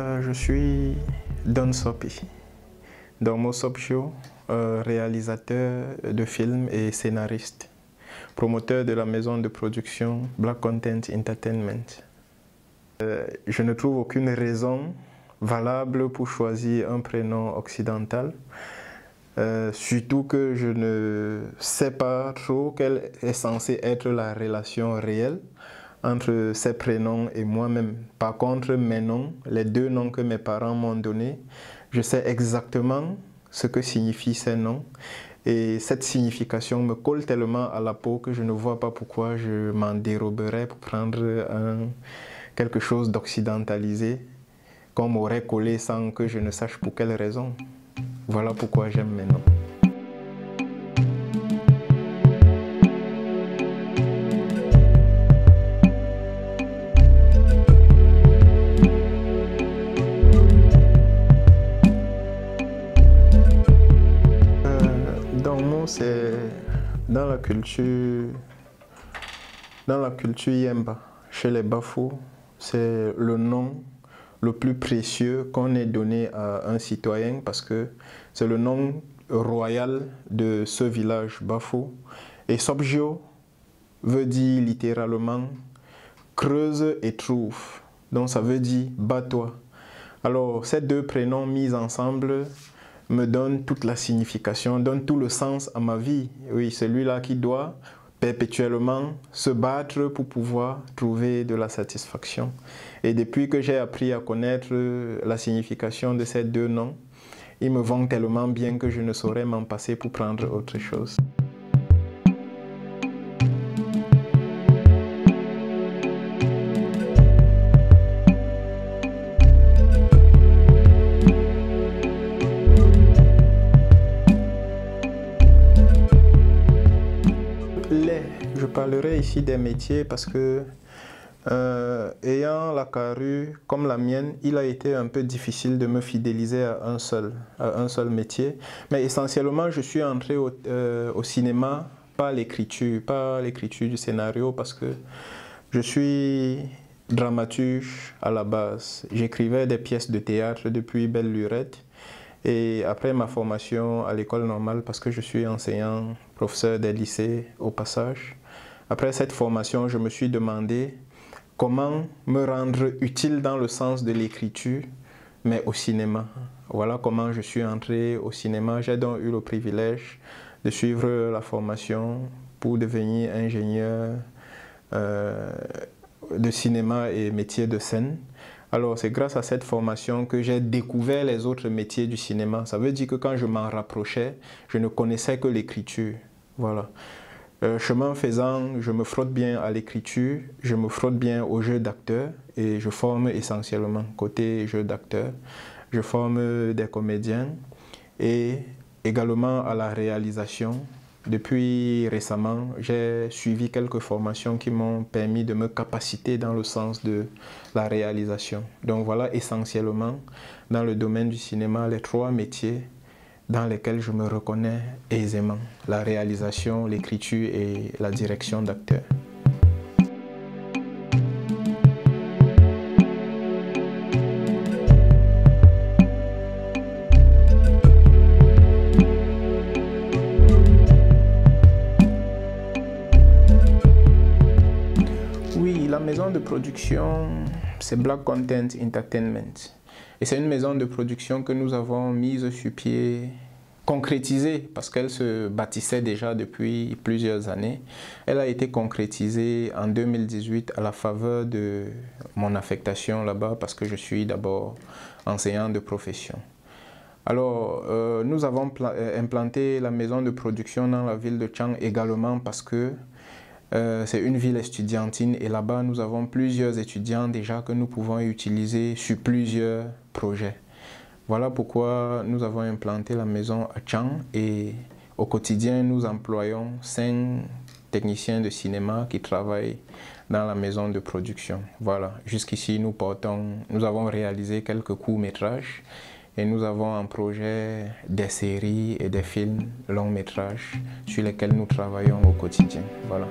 Je suis Don Sopi, Dormo Sopjo, réalisateur de films et scénariste, promoteur de la maison de production Black Content Entertainment. Je ne trouve aucune raison valable pour choisir un prénom occidental, surtout que je ne sais pas trop quelle est censée être la relation réelle entre ces prénoms et moi-même. Par contre, mes noms, les deux noms que mes parents m'ont donnés, je sais exactement ce que signifient ces noms. Et cette signification me colle tellement à la peau que je ne vois pas pourquoi je m'en déroberais pour prendre quelque chose d'occidentalisé qu'on m'aurait collé sans que je ne sache pour quelle raison. Voilà pourquoi j'aime mes noms. C'est dans la culture Yemba, chez les Bafou, c'est le nom le plus précieux qu'on ait donné à un citoyen parce que c'est le nom royal de ce village Bafou. Et Sopjo veut dire littéralement creuse et trouve. Donc ça veut dire bats-toi. Alors ces deux prénoms mis ensemble me donne toute la signification, donne tout le sens à ma vie. Oui, celui-là qui doit perpétuellement se battre pour pouvoir trouver de la satisfaction. Et depuis que j'ai appris à connaître la signification de ces deux noms, ils me vont tellement bien que je ne saurais m'en passer pour prendre autre chose. Je parlerai ici des métiers parce que ayant la carrure comme la mienne, il a été un peu difficile de me fidéliser à un seul métier. Mais essentiellement, je suis entré au cinéma par l'écriture du scénario parce que je suis dramaturge à la base. J'écrivais des pièces de théâtre depuis belle lurette. Et après ma formation à l'école normale, parce que je suis enseignant, professeur des lycées au passage, après cette formation, je me suis demandé comment me rendre utile dans le sens de l'écriture, mais au cinéma. Voilà comment je suis entré au cinéma. J'ai donc eu le privilège de suivre la formation pour devenir ingénieur de cinéma et métier de scène. Alors, c'est grâce à cette formation que j'ai découvert les autres métiers du cinéma. Ça veut dire que quand je m'en rapprochais, je ne connaissais que l'écriture. Voilà. Chemin faisant, je me frotte bien à l'écriture, je me frotte bien au jeu d'acteur et je forme essentiellement côté jeu d'acteur. Je forme des comédiens et également à la réalisation. Depuis récemment, j'ai suivi quelques formations qui m'ont permis de me capaciter dans le sens de la réalisation. Donc voilà essentiellement dans le domaine du cinéma les trois métiers dans lesquels je me reconnais aisément. La réalisation, l'écriture et la direction d'acteurs. Oui, la maison de production, c'est Black Content Entertainment. Et c'est une maison de production que nous avons mise sur pied, concrétisée, parce qu'elle se bâtissait déjà depuis plusieurs années. Elle a été concrétisée en 2018 à la faveur de mon affectation là-bas, parce que je suis d'abord enseignant de profession. Alors, nous avons implanté la maison de production dans la ville de Chang également parce que c'est une ville estudiantine et là-bas nous avons plusieurs étudiants déjà que nous pouvons utiliser sur plusieurs projets. Voilà pourquoi nous avons implanté la maison à Chang et au quotidien nous employons 5 techniciens de cinéma qui travaillent dans la maison de production. Voilà, jusqu'ici nous avons réalisé quelques courts-métrages et nous avons en projet des séries et des films longs-métrages sur lesquels nous travaillons au quotidien. Voilà.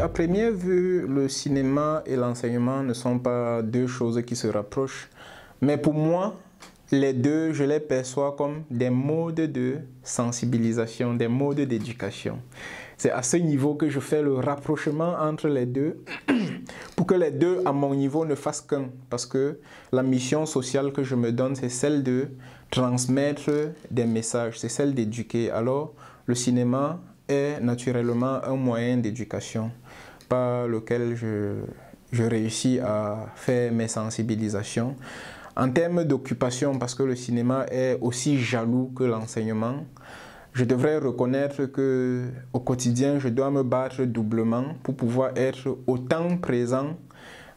à première vue, le cinéma et l'enseignement ne sont pas deux choses qui se rapprochent. Mais pour moi, les deux, je les perçois comme des modes de sensibilisation, des modes d'éducation. C'est à ce niveau que je fais le rapprochement entre les deux pour que les deux, à mon niveau, ne fassent qu'un. Parce que la mission sociale que je me donne, c'est celle de transmettre des messages, c'est celle d'éduquer. Alors, le cinéma est naturellement un moyen d'éducation par lequel je réussis à faire mes sensibilisations. En termes d'occupation, parce que le cinéma est aussi jaloux que l'enseignement, je devrais reconnaître qu'au quotidien, je dois me battre doublement pour pouvoir être autant présent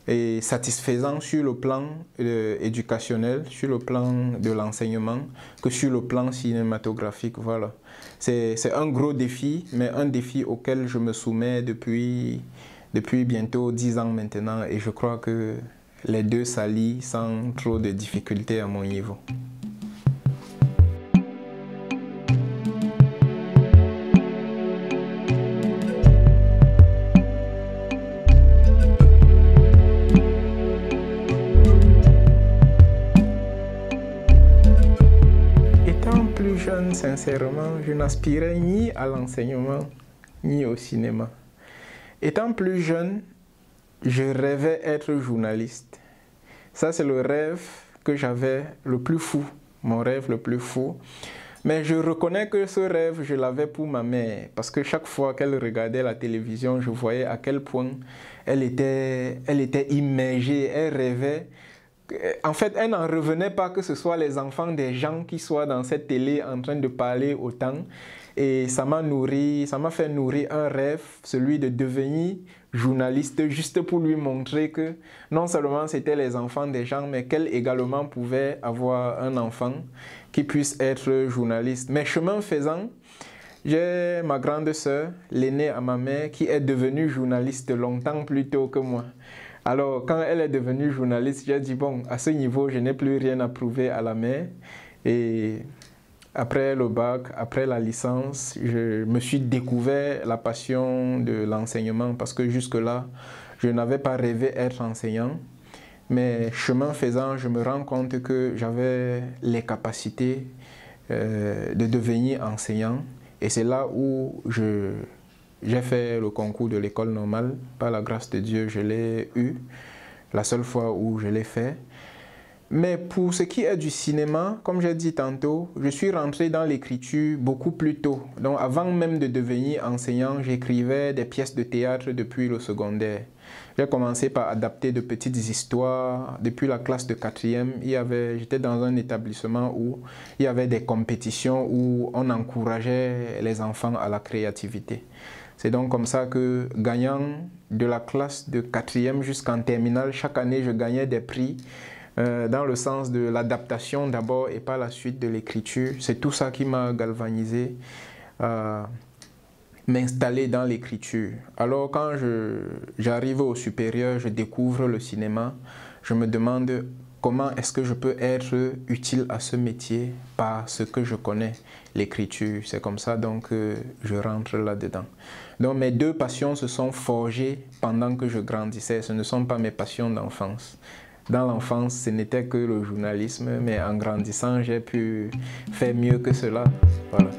et satisfaisant sur le plan éducationnel, sur le plan de l'enseignement, que sur le plan cinématographique. Voilà. C'est un gros défi, mais un défi auquel je me soumets depuis bientôt 10 ans maintenant, et je crois que les deux s'allient sans trop de difficultés à mon niveau. Étant plus jeune, sincèrement, je n'aspirais ni à l'enseignement, ni au cinéma. Étant plus jeune, je rêvais être journaliste. Ça, c'est le rêve que j'avais le plus fou, mon rêve le plus fou. Mais je reconnais que ce rêve, je l'avais pour ma mère. Parce que chaque fois qu'elle regardait la télévision, je voyais à quel point elle était immergée, elle rêvait. En fait, elle n'en revenait pas que ce soit les enfants des gens qui soient dans cette télé en train de parler autant. Et ça m'a nourri, ça m'a fait nourrir un rêve, celui de devenir journaliste, juste pour lui montrer que non seulement c'était les enfants des gens, mais qu'elle également pouvait avoir un enfant qui puisse être journaliste. Mais chemin faisant, j'ai ma grande sœur, l'aînée à ma mère, qui est devenue journaliste longtemps plus tôt que moi. Alors, quand elle est devenue journaliste, j'ai dit, bon, à ce niveau, je n'ai plus rien à prouver à la mère. Et après le bac, après la licence, je me suis découvert la passion de l'enseignement parce que jusque-là, je n'avais pas rêvé être enseignant. Mais chemin faisant, je me rends compte que j'avais les capacités de devenir enseignant. Et c'est là où j'ai fait le concours de l'école normale. Par la grâce de Dieu, je l'ai eu, la seule fois où je l'ai fait. Mais pour ce qui est du cinéma, comme j'ai dit tantôt, je suis rentré dans l'écriture beaucoup plus tôt. Donc avant même de devenir enseignant, j'écrivais des pièces de théâtre depuis le secondaire. J'ai commencé par adapter de petites histoires. Depuis la classe de 4e, j'étais dans un établissement où il y avait des compétitions où on encourageait les enfants à la créativité. C'est donc comme ça que, gagnant de la classe de 4e jusqu'en terminale, chaque année je gagnais des prix dans le sens de l'adaptation d'abord et par la suite de l'écriture. C'est tout ça qui m'a galvanisé à m'installer dans l'écriture. Alors quand j'arrive au supérieur, je découvre le cinéma, je me demande comment est-ce que je peux être utile à ce métier par ce que je connais, l'écriture. C'est comme ça donc que je rentre là-dedans. Donc mes deux passions se sont forgées pendant que je grandissais. Ce ne sont pas mes passions d'enfance. Dans l'enfance, ce n'était que le journalisme, mais en grandissant, j'ai pu faire mieux que cela. Voilà.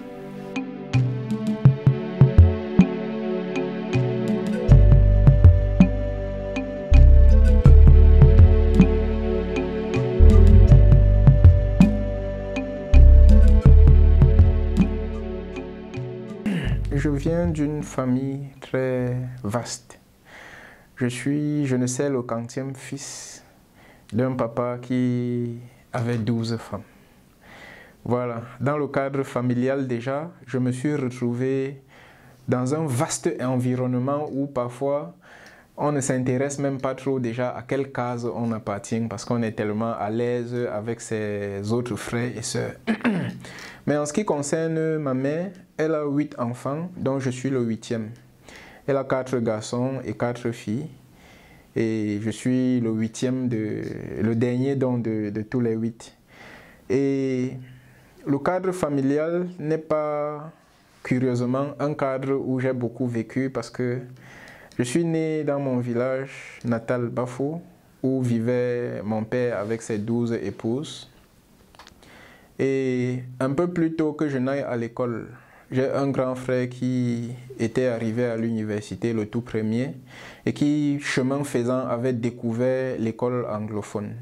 Je viens d'une famille très vaste. Je ne sais, le 40e fils d'un papa qui avait 12 femmes. Voilà, dans le cadre familial déjà, je me suis retrouvé dans un vaste environnement où parfois on ne s'intéresse même pas trop déjà à quelle case on appartient parce qu'on est tellement à l'aise avec ses autres frères et sœurs. Mais en ce qui concerne ma mère, elle a 8 enfants, dont je suis le 8e. Elle a 4 garçons et 4 filles. Et je suis le 8e, le dernier donc de tous les 8. Et le cadre familial n'est pas, curieusement, un cadre où j'ai beaucoup vécu parce que Je suis né dans mon village natal Bafo, où vivait mon père avec ses 12 épouses. Et un peu plus tôt que je n'aille à l'école, j'ai un grand frère qui était arrivé à l'université, le tout premier, et qui, chemin faisant, avait découvert l'école anglophone.